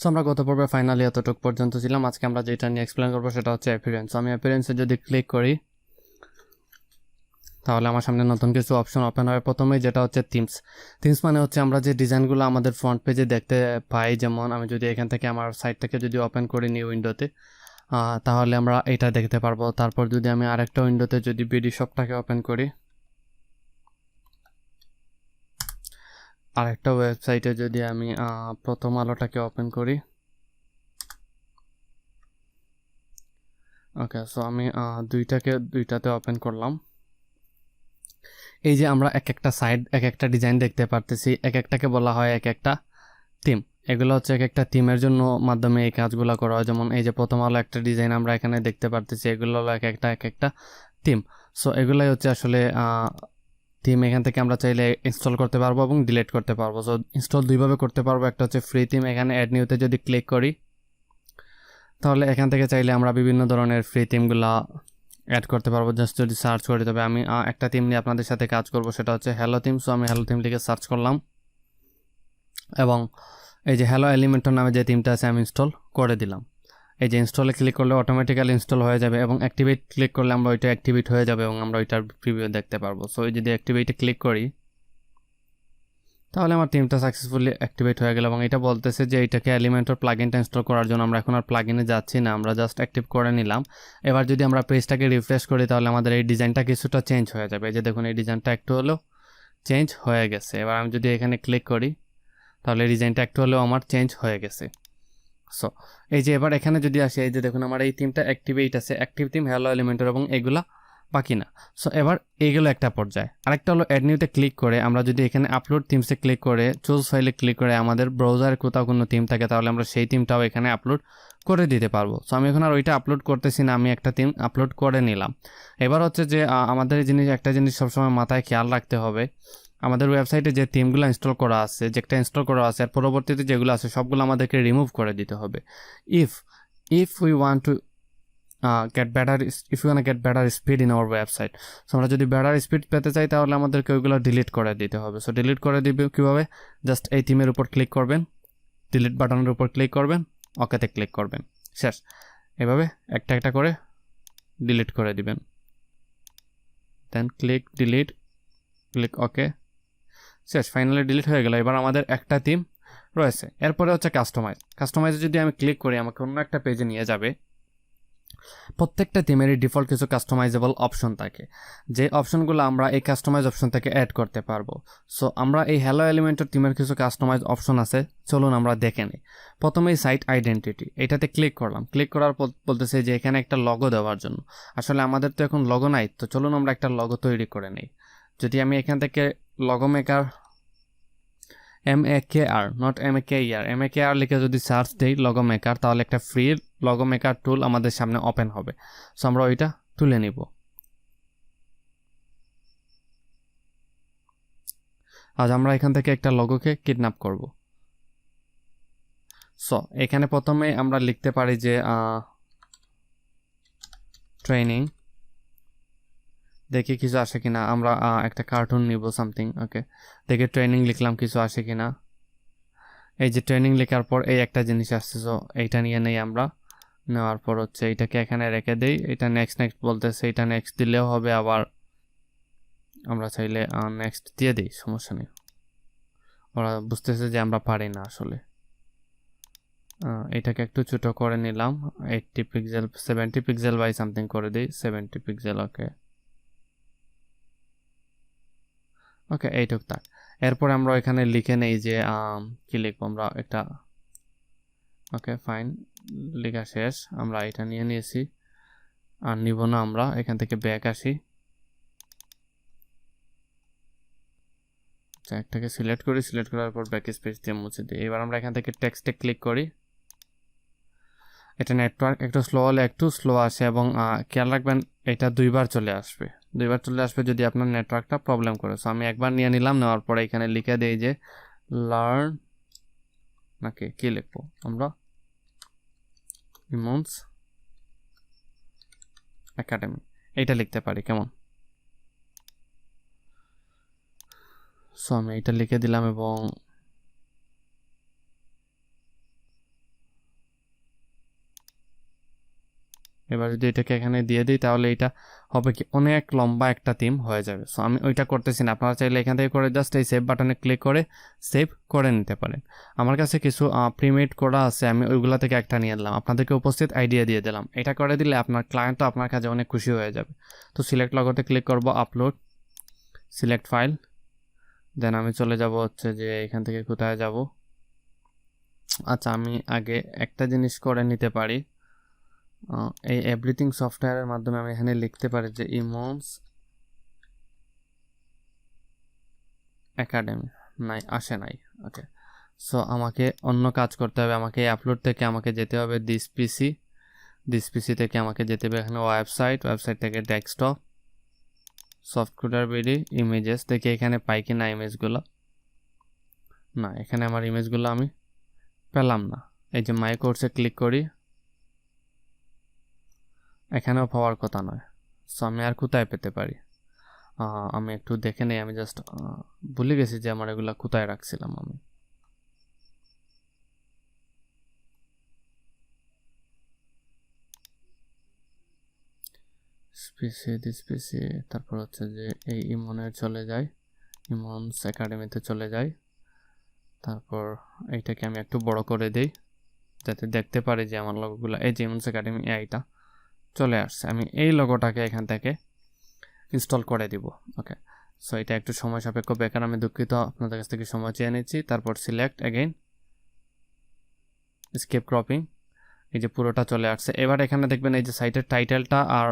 So আমরা গত পর্বে ফাইনালি এতটুক পর্যন্ত ছিলাম। আজকে আমরা যেটা নিয়ে এক্সপ্লেন করবো সেটা হচ্ছে অ্যাপিয়ারেন্স। আমি অ্যাপিয়ারেন্সে যদি ক্লিক করি তাহলে আমার সামনে নতুন কিছু অপশন ওপেন হবে। প্রথমেই যেটা হচ্ছে থিমস। থিমস মানে হচ্ছে আমরা যে ডিজাইনগুলো আমাদের ফ্রন্ট পেজে দেখতে পাই, যেমন আমি যদি এখান থেকে আমার সাইট থেকে যদি ওপেন করি নিউ উইন্ডোতে, তাহলে আমরা এটা দেখতে পারবো। তারপর যদি আমি আরেকটা উইন্ডোতে যদি বিডি শপটাকে ওপেন করি, আরেকটা ওয়েবসাইটে যদি আমি প্রথম আলোটাকে ওপেন করি, ওকে, সো আমি দুইটাতে ওপেন করলাম। এই যে আমরা এক একটা সাইড এক একটা ডিজাইন দেখতে পারতেছি, এক একটাকে বলা হয় এক একটা থিম। এগুলো হচ্ছে এক একটা থিমের জন্য মাধ্যমে এই কাজগুলো করা হয়। যেমন এই যে প্রথম আলো একটা ডিজাইন আমরা এখানে দেখতে পারতেছি, এগুলো হলো এক একটা থিম। সো এগুলাই হচ্ছে আসলে থিম। এখান থেকে আমরা চাইলে ইনস্টল করতে পারবো এবং ডিলিট করতে পারবো। সো ইনস্টল দুইভাবে করতে পারবো। একটা হচ্ছে ফ্রি থিম, এখানে অ্যাড নিউতে যদি ক্লিক করি তাহলে এখান থেকে চাইলে আমরা বিভিন্ন ধরনের ফ্রি থিমগুলা অ্যাড করতে পারবো। জাস্ট যদি সার্চ করি, তবে আমি একটা থিম নিয়ে আপনাদের সাথে কাজ করব, সেটা হচ্ছে হ্যালো থিম। সো আমি হ্যালো থিম লিখে সার্চ করলাম এবং এই যে হ্যালো এলিমেন্টর নামে যে থিমটা আছে আমি ইনস্টল করে দিলাম। এই যে ইনস্টলে ক্লিক করলে অটোমেটিক্যালি ইনস্টল হয়ে যাবে এবং অ্যাক্টিভেট ক্লিক করলে আমরা ওইটা অ্যাক্টিভেট হয়ে যাবে এবং আমরা ওইটার প্রিভিউ দেখতে পারবো। সো যদি অ্যাক্টিভেটে ক্লিক করি তাহলে আমার থিমটা সাকসেসফুলি অ্যাক্টিভেট হয়ে গেল এবং এটা বলতেছে যে এইটাকে এলিমেন্টর প্লাগইনটা ইনস্টল করার জন্য আমরা এখন আর প্লাগইনে যাচ্ছি না, আমরা জাস্ট অ্যাক্টিভ করে নিলাম। এবার যদি আমরা পেজটাকে রিফ্রেশ করি তাহলে আমাদের এই ডিজাইনটা কিছুটা চেঞ্জ হয়ে যাবে। এই যে দেখুন, এই ডিজাইনটা একটু হলেও চেঞ্জ হয়ে গেছে। এবার আমি যদি এখানে ক্লিক করি তাহলে ডিজাইনটা একটু হলেও আমার চেঞ্জ হয়ে গেছে। সো এই যে এবার এখানে যদি আসি, এই যে দেখুন আমার এই থিমটা অ্যাক্টিভেট আছে, অ্যাক্টিভ থিম, হ্যালো এলিমেন্টর এবং এগুলা বাকি না। সো এবার এইগুলো একটা পর্যায়ে। আরেকটা হলো অ্যাড নিউতে ক্লিক করে আমরা যদি এখানে আপলোড থিমসে ক্লিক করে চুজ ফাইলে ক্লিক করে আমাদের ব্রাউজারে কোথাও কোনো থিম থাকে তাহলে আমরা সেই থিমটাও এখানে আপলোড করে দিতে পারবো। সো আমি এখন আর ওইটা আপলোড করতেছি না, আমি একটা থিম আপলোড করে নিলাম। এবার হচ্ছে যে আমাদের একটা জিনিস সবসময় মাথায় খেয়াল রাখতে হবে, আমাদের ওয়েবসাইটে যে থিমগুলো ইনস্টল করা আছে, যেটা ইনস্টল করা আছে আর পরবর্তীতে যেগুলো আছে সবগুলো আমাদেরকে রিমুভ করে দিতে হবে। If we want to get better speed in our website, so আমরা যদি বেটার স্পিড পেতে চাই তাহলে আমাদেরকে ওইগুলো ডিলিট করে দিতে হবে। সো ডিলিট করে দিবে কীভাবে? জাস্ট এই থিমের উপর ক্লিক করবেন, ডিলিট বাটনের উপর ক্লিক করবেন, ওকেতে ক্লিক করবেন, শেষ। এভাবে একটা একটা করে ডিলিট করে দিবেন, দেন ক্লিক ডিলিট, ক্লিক ওকে, শেষ। ফাইনালি ডিলিট হয়ে গেল। এবার আমাদের একটা থিম রয়েছে। এরপরে হচ্ছে কাস্টমাইজে যদি আমি ক্লিক করি আমাকে অন্য একটা পেজে নিয়ে যাবে। প্রত্যেকটা থিমেরই ডিফল্ট কিছু কাস্টমাইজেবল অপশন থাকে, যে অপশনগুলো আমরা এই কাস্টমাইজ অপশন থেকে অ্যাড করতে পারবো। সো আমরা এই হ্যালো এলিমেন্টের থিমের কিছু কাস্টমাইজ অপশন আছে, চলুন আমরা দেখে নিই। প্রথমেই সাইট আইডেন্টিটি, এটাতে ক্লিক করলাম। ক্লিক করার পর বলতেছে যে এখানে একটা লগো দেওয়ার জন্য। আসলে আমাদের তো এখন লগো নাই, তো চলুন আমরা একটা লগো তৈরি করে নিই। যদি আমি এখান থেকে logo maker MAKR, not MAKER, MAKR লিখে যদি সার্চ দিই লগো মেকার, তাহলে একটা ফ্রি লগো মেকার টুল আমাদের সামনে ওপেন হবে। সো আমরা ওইটা তুলে নিব। আজ আমরা এখান থেকে একটা লগোকে কিডন্যাপ করব। সো এখানে প্রথমে আমরা লিখতে পারি যে ট্রেনিং, দেখি কিছু আসে কিনা। আমরা একটা কার্টুন নিব সামথিং, ওকে, দেখে ট্রেনিং লিখলাম, কিছু আসে কিনা। এই যে ট্রেনিং লেখার পর এই একটা জিনিস আসছে, সো এইটা নিয়ে নেই আমরা। নেওয়ার পর হচ্ছে এইটাকে এখানে রেখে দিই। এটা নেক্সট বলতেছে, এটা নেক্সট দিলেও হবে, আবার আমরা চাইলে নেক্সট দিয়ে দিই, সমস্যা নেই। ওরা বুঝতেছে যে আমরা পারি না আসলে। এটাকে একটু ছোট করে নিলাম, 80 পিক্সেল 70 পিক্সেল বাই সামথিং করে দিই, 70 পিক্সেল, ওকে ওকে, এইটুক থাক। এরপর আমরা এখানে লিখে নেই যে কি লিখবো আমরা, একটা ওকে ফাইন, লেখা শেষ। আমরা এটা নিয়ে নিয়েছি, আর নিব না। আমরা এখান থেকে ব্যাক আসি, একটাকে সিলেক্ট করি, সিলেক্ট করার পর ব্যাক স্পেস দিয়ে মুছে দিই। এবার আমরা এখান থেকে টেক্সটে ক্লিক করি। এটা নেটওয়ার্ক একটু স্লো হলে একটু স্লো আসে এবং খেয়াল রাখবেন এটা দুইবার চলে আসবে যদি আপনার নেটওয়ার্কটা প্রবলেম করে। সো আমি একবার নিয়ে নিলাম, নেওয়ার পরে এখানে লিখে দিই যে লার্ন, নাকি কি লিখবো আমরা, ইমন্স একাডেমি, এইটা লিখতে পারি কেমন? সো আমি এটা লিখে দিলাম এবং এবার যদি এটাকে এখানে দিয়ে দিই তাহলে এটা হবে কি অনেক লম্বা একটা থিম হয়ে যাবে। সো আমি ওইটা করতেছি না, আপনারা চাইলে এখান থেকে করে জাস্ট এই সেভ বাটনে ক্লিক করে সেভ করে নিতে পারেন। আমার কাছে কিছু প্রিমেড করা আছে, আমি ওইগুলা থেকে একটা নিয়ে নিলাম, আপনাদেরকে উপস্থিত আইডিয়া দিয়ে দিলাম। এটা করে দিলে আপনার ক্লায়েন্টও আপনার কাছে অনেক খুশি হয়ে যাবে। তো সিলেক্ট লগোতে ক্লিক করব, আপলোড, সিলেক্ট ফাইল, দেন আমি চলে যাব হচ্ছে যে এখান থেকে কোথায় যাব, আচ্ছা আমি আগে একটা জিনিস করে নিতে পারি, এই এভরিথিং সফটওয়্যারের মাধ্যমে আমি এখানে লিখতে পারি যে ইমন্স একাডেমি, নাই আসে নাই। ওকে, সো আমাকে অন্য কাজ করতে হবে, আমাকে এই আপলোড থেকে আমাকে যেতে হবে দিস পিসি থেকে আমাকে যেতে হবে এখানে ওয়েবসাইট থেকে ডেস্কটপ, সফটওয়্যার বিডি, ইমেজেস থেকে এখানে পাই কিনা ইমেজগুলো, না এখানে আমার ইমেজগুলো আমি পেলাম না। এই যে মাই কোর্সে ক্লিক করি, এখানেও পাওয়ার কথা নয়। সো আমি আর কোথায় পেতে পারি, আমি একটু দেখে নেই, আমি জাস্ট ভুলে গেছি যে আমার এগুলা কোথায় রাখছিলাম আমি। দিস পিসি, তারপর হচ্ছে যে এই ইমনে চলে যায়, ইমনস একাডেমিতে চলে যায়, তারপর এইটাকে আমি একটু বড় করে দেই যাতে দেখতে পারি যে আমার লোগোগুলো, এই যে ইমনস একাডেমি এইটা চলে আসছে। আমি এই লোগোটাকে এখান থেকে ইনস্টল করে দিব। ওকে, সো এটা একটু সময় সাপেক্ষ, বেকার আমি দুঃখিত, আপনাদের কাছ থেকে সময় চেয়ে নিচ্ছি। তারপর সিলেক্ট অ্যাগেইন, স্কেপ ক্রপিং, এই যে পুরোটা চলে আসছে। এবার এখানে দেখবেন এই যে সাইটের টাইটেলটা আর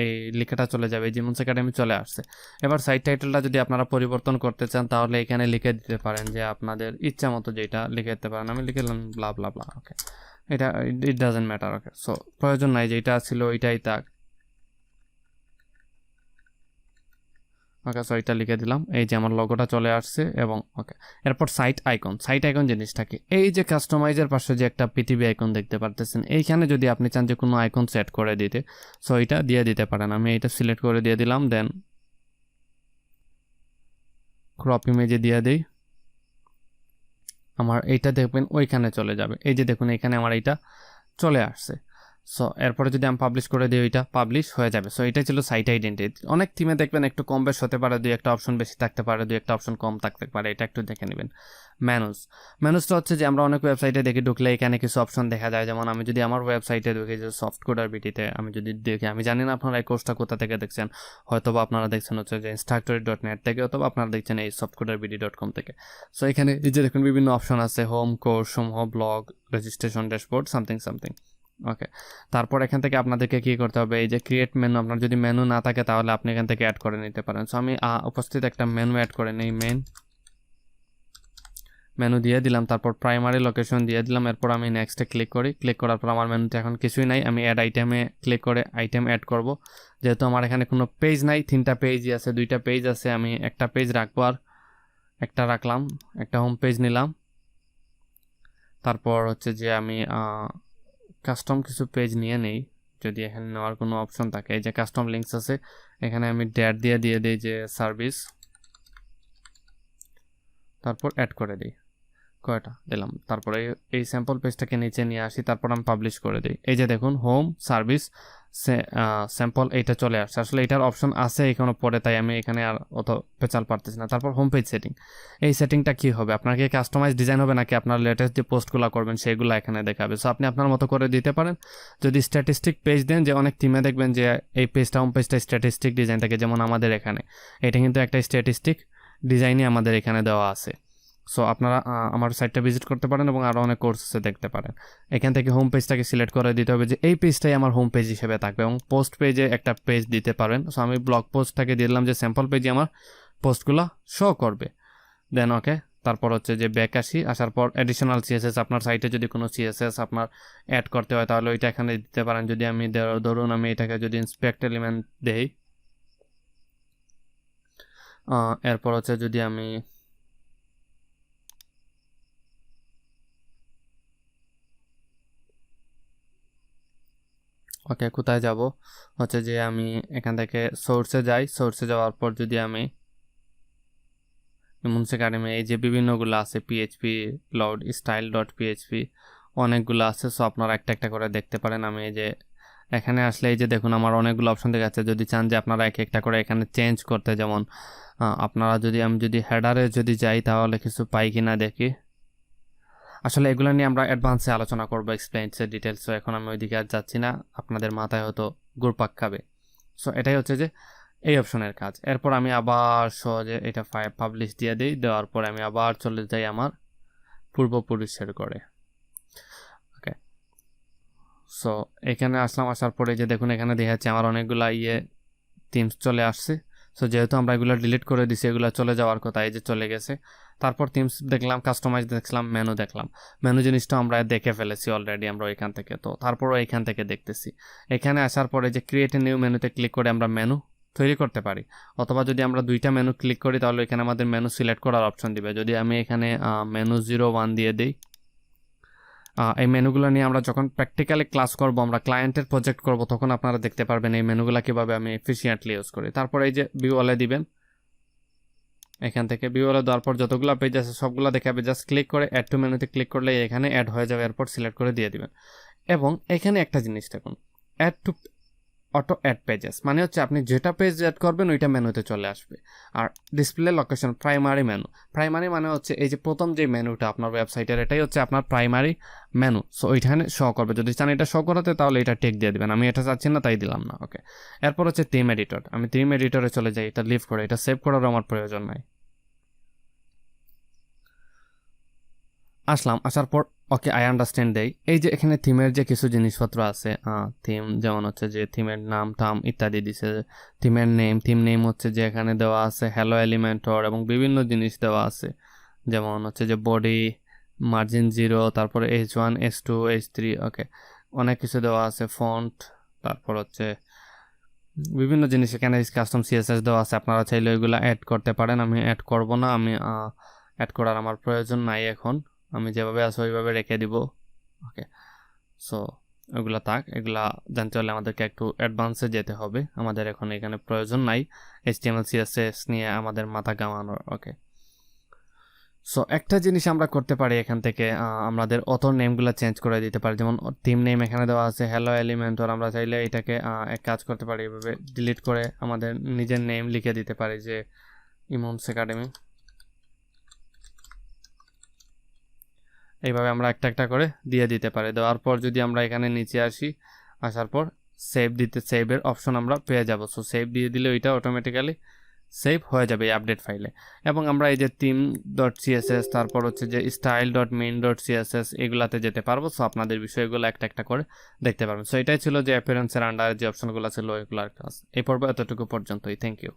এই লেখাটা চলে যাবে, এই জিমন্স একাডেমি চলে আসছে। এবার সাইট টাইটেলটা যদি আপনারা পরিবর্তন করতে চান তাহলে এখানে লিখে দিতে পারেন যে আপনাদের ইচ্ছা মতো যেটা লিখে দিতে পারেন। আমি লিখে দিলাম ব্লা ব্লা ব্লা। ওকে, এটা it doesn't matter. Okay, so প্রয়োজন নাই, যেটা ছিল ওইটাই থাক। ওকে, সো এটা লিখে দিলাম, এই যে আমার লোগোটা চলে আসছে। এবং ওকে, এরপর সাইট আইকন জিনিসটা কি, এই যে কাস্টমাইজের পাশে যে একটা পৃথিবী আইকন দেখতে পারতেছেন, এইখানে যদি আপনি চান যে কোনো আইকন সেট করে দিতে, সো এটা দিয়ে দিতে পারেন। আমি এটা সিলেক্ট করে দিয়ে দিলাম, দেন ক্রপ ইমেজে দিয়ে দিই, আমার এইটা দেখবেন ওইখানে চলে যাবে। এই যে দেখুন এখানে আমার এইটা চলে আসছে। সো এরপরে যদি আমি পাবলিশ করে দিই, ওইটা পাবলিশ হয়ে যাবে। সো এটাই ছিল সাইট আইডেন্টিটি। অনেক থিমে দেখবেন একটু কম বেশ হতে পারে, দুই একটা অপশন বেশি থাকতে পারে, দুই একটা অপশন কম থাকতে পারে, এটা একটু দেখে নেবেন। ম্যানুসটা হচ্ছে যে আমরা অনেক ওয়েবসাইটে দেখি, ঢুকলে এখানে কিছু অপশন দেখা যায়। যেমন আমি যদি আমার ওয়েবসাইটে ঢুকি যে সফটওয়্যার বিটিতে আমি যদি দেখি, আমি জানি না আপনারা এই কোর্সটা কোথা থেকে দেখছেন, হয়তো বা আপনারা দেখছেন হচ্ছে যে instructory.net থেকে, অথবা আপনারা দেখছেন এই softcoderbd.com থেকে। সো এখানে এই যে দেখুন বিভিন্ন অপশন আছে, হোম, কোর্স সমূহ, ব্লগ, রেজিস্ট্রেশন, ড্যাশবোর্ড, সামথিং। ওকে, তারপর এখান থেকে আপনাদেরকে কি করতে হবে, এই যে ক্রিয়েট মেনু, আপনার যদি মেনু না থাকে তাহলে আপনি এখান থেকে অ্যাড করে নিতে পারেন। সো আমি উপস্থিত একটা মেনু অ্যাড করে নিই, মেনু দিয়ে দিলাম, তারপর প্রাইমারি লোকেশন দিয়ে দিলাম। এরপর আমি নেক্সটে ক্লিক করার পর আমার মেনুতে এখন কিছুই নাই, আমি অ্যাড আইটেমে ক্লিক করে আইটেম অ্যাড করব। যেহেতু আমার এখানে কোনো পেজ নাই, 3টা পেজই আছে, 2টা পেজ আছে, আমি একটা পেজ রাখবো, আর একটা রাখলাম, একটা হোম পেজ নিলাম। তারপর হচ্ছে যে আমি কাস্টম কিছু পেজ নিয়ে নেই, যদি এখানে নেওয়ার কোনো অপশন থাকে। এই যে কাস্টম লিঙ্কস আছে, এখানে আমি ড্যাট দিয়ে দিই যে সার্ভিস, তারপর অ্যাড করে দিই, কয়টা দিলাম। তারপরে এই স্যাম্পল পেজটাকে নিচে নিয়ে আসি, তারপর আমি পাবলিশ করে দিই। এই যে দেখুন হোম সার্ভিস স্যাম্পল, এইটা চলে আসছে। আসলে এটার অপশন আছে এখানে পরে, তাই আমি এখানে আর অত পেঁচাল পারতেছি না। তারপর হোম পেজ সেটিং, এই সেটিংটা কি হবে, আপনার কি কাস্টমাইজ ডিজাইন হবে নাকি আপনার লেটেস্ট যে পোস্টগুলো করবেন সেগুলো এখানে দেখাবে। সো আপনি আপনার মতো করে দিতে পারেন। যদি স্ট্যাটিস্টিক পেজ দেন, যে অনেক থিমে দেখবেন যে এই পেজটা, হোম পেজটা স্ট্যাটিস্টিক ডিজাইন থাকে, যেমন আমাদের এখানে এটা কিন্তু একটা স্ট্যাটিস্টিক ডিজাইনই আমাদের এখানে দেওয়া আছে। সো আপনারা আমার সাইটটা ভিজিট করতে পারেন এবং আরও অনেক কোর্সে দেখতে পারেন। এখান থেকে হোম পেজটাকে সিলেক্ট করে দিতে হবে যে এই পেজটাই আমার হোম পেজ হিসেবে থাকবে, এবং পোস্ট পেজে একটা পেজ দিতে পারেন। সো আমি ব্লগ পোস্টটাকে দিলাম যে স্যাম্পল পেজে আমার পোস্টগুলো শো করবে। দেন ওকে, তারপর হচ্ছে যে ব্যাক আসার পর অ্যাডিশনাল সিএসএস, আপনার সাইটে যদি কোনো সিএসএস আপনার অ্যাড করতে হয় তাহলে ওইটা এখানে দিতে পারেন। যদি আমি ধরুন আমি এটাকে যদি ইন্সপেক্ট এলিমেন্ট দেই, এরপর হচ্ছে যদি আমি ওকে কোথায় যাব, হচ্ছে যে আমি এখান থেকে সোর্সে যাই, সোর্সে যাওয়ার পর যদি আমি ইমন্স একাডেমি, এই যে বিভিন্নগুলো আছে, PHP load style dot PHP, অনেকগুলো আছে। সো আপনারা একটা একটা করে দেখতে পারেন। আমি এই যে এখানে আসলে এই যে দেখুন আমার অনেকগুলো অপশন দেখাচ্ছে। যদি চান যে আপনারা এক একটা করে এখানে চেঞ্জ করতে, যেমন আপনারা আমি যদি হেডারে যদি যাই তাহলে কিছু পাই কিনা দেখি। আসলে এগুলো নিয়ে আমরা অ্যাডভান্সে আলোচনা করবো, এক্সপ্লেইনসে ডিটেলস। সো এখন আমি ওইদিকে আর যাচ্ছি না, আপনাদের মাথায় হয়তো ঘুরপাক খাবে। সো এটাই হচ্ছে যে এই অপশনের কাজ। এরপর আমি আবার সহজে এটা পাবলিশ দিয়ে দিই। দেওয়ার পরে আমি আবার চলে যাই আমার পূর্বপুরুষের করে। ওকে, সো এখানে আসলাম। আসার পরে যে দেখুন এখানে দেখা যাচ্ছে আমার অনেকগুলা থিমস চলে আসছে। সো যেহেতু আমরা এগুলো ডিলিট করে দিছি, এগুলো চলে যাওয়ার কথা, এই যে চলে গেছে। তারপর থিমস দেখলাম, কাস্টমাইজ দেখলাম, মেনু দেখলাম। মেনু জিনিসটা আমরা দেখে ফেলেছি অলরেডি আমরা ওইখান থেকে, তো তারপরও এইখান থেকে দেখতেছি। এখানে আসার পরে যে ক্রিয়েট এ নিউ মেনুতে ক্লিক করে আমরা মেনু তৈরি করতে পারি, অথবা যদি আমরা দুইটা মেনু ক্লিক করি তাহলে এখানে আমাদের মেনু সিলেক্ট করার অপশন দিবে। যদি আমি এখানে মেনু 01 দিয়ে দিই, এই মেনুগুলো নিয়ে আমরা যখন প্র্যাকটিক্যালি ক্লাস করব, আমরা ক্লায়েন্টের প্রজেক্ট করব, তখন আপনারা দেখতে পারবেন এই মেনুগুলো কীভাবে আমি এফিসিয়েন্টলি ইউজ করি। তারপরে এই যে ভিউ অলে দিবেন, এখান থেকে ভিউ অলে দেওয়ার পর যতগুলো পেজ আছে সবগুলো দেখাবে। জাস্ট ক্লিক করে অ্যাড টু মেনুতে ক্লিক করলে এখানে অ্যাড হয়ে যাবে, এরপর সিলেক্ট করে দিয়ে দিবেন। এবং এখানে একটা জিনিস দেখুন, add to auto add pages, মানে হচ্ছে আপনি যেটা পেজ অ্যাড করবেন ওইটা মেনুতে চলে আসবে। আর display location primary menu, primary মানে হচ্ছে এই যে প্রথম যে মেনুটা আপনার ওয়েবসাইটের, এটাই হচ্ছে আপনার প্রাইমারি মেনু। সো ওইখানে শো করবে। যদি চান এটা শো করাতে তাহলে এটা টেক দিয়ে দেবেন, আমি এটা চাচ্ছি না তাই দিলাম না। ওকে, এরপর হচ্ছে থিম এডিটর। আমি থিম এডিটরে চলে যাই, এটা লিভ করে, এটা সেভ করারও আমার প্রয়োজন নাই। আসলাম, আসার পর ওকে আই আন্ডারস্ট্যান্ড দেই। এই যে এখানে থিমের যে কিছু জিনিসপত্র আছে, থিম যেমন হচ্ছে যে থিমের নাম টাম ইত্যাদি দিছে। থিমের থিম নেম হচ্ছে যে এখানে দেওয়া আছে হ্যালো এলিমেন্টর, এবং বিভিন্ন জিনিস দেওয়া আছে, যেমন হচ্ছে যে বডি মার্জিন 0, তারপরে H1 H2 H3। ওকে, অনেক কিছু দেওয়া আছে, ফন্ট, তারপর হচ্ছে বিভিন্ন জিনিস এখানে কাস্টম সিএসএস দেওয়া আছে। আপনারা চাইলে ওইগুলো অ্যাড করতে পারেন, আমি অ্যাড করব না, আমি অ্যাড করার আমার প্রয়োজন নাই এখন, আমি যেভাবে আছে ওইভাবে রেখে দিব। ওকে, সো ওগুলা থাক, এগুলা জানতে হলে আমাদেরকে একটু অ্যাডভান্সে যেতে হবে, আমাদের এখন এখানে প্রয়োজন নাই HTML CSS নিয়ে আমাদের মাথা ঘামানোর। ওকে, সো একটা জিনিস আমরা করতে পারি, এখান থেকে আমাদের অথর নেমগুলো চেঞ্জ করে দিতে পারি। যেমন থিম নেম এখানে দেওয়া আছে হ্যালো এলিমেন্টর, আমরা চাইলে এটাকে এক কাজ করতে পারি, এভাবে ডিলিট করে আমাদের নিজের নেম লিখে দিতে পারি, যে ইমনস একাডেমি। এইভাবে আমরা একটা একটা করে দিয়ে দিতে পারি। দেওয়ার পর যদি আমরা এখানে নিচে আসি, আসার পর সেভের অপশন আমরা পেয়ে যাব। সো সেভ দিয়ে দিলে ওইটা অটোমেটিক্যালি সেভ হয়ে যাবে এই আপডেট ফাইলে। এবং আমরা এই যে theme.css, তারপর হচ্ছে যে style.main.css, এগুলাতে যেতে পারবো। সো আপনাদের বিষয়গুলো একটা একটা করে দেখতে পারবেন। সো এটাই ছিল যে অ্যাপিয়ারেন্সের আন্ডারে যে অপশনগুলো ছিল ওইগুলোর কাজ। এই পর্ব এতটুকু পর্যন্তই। Thank you.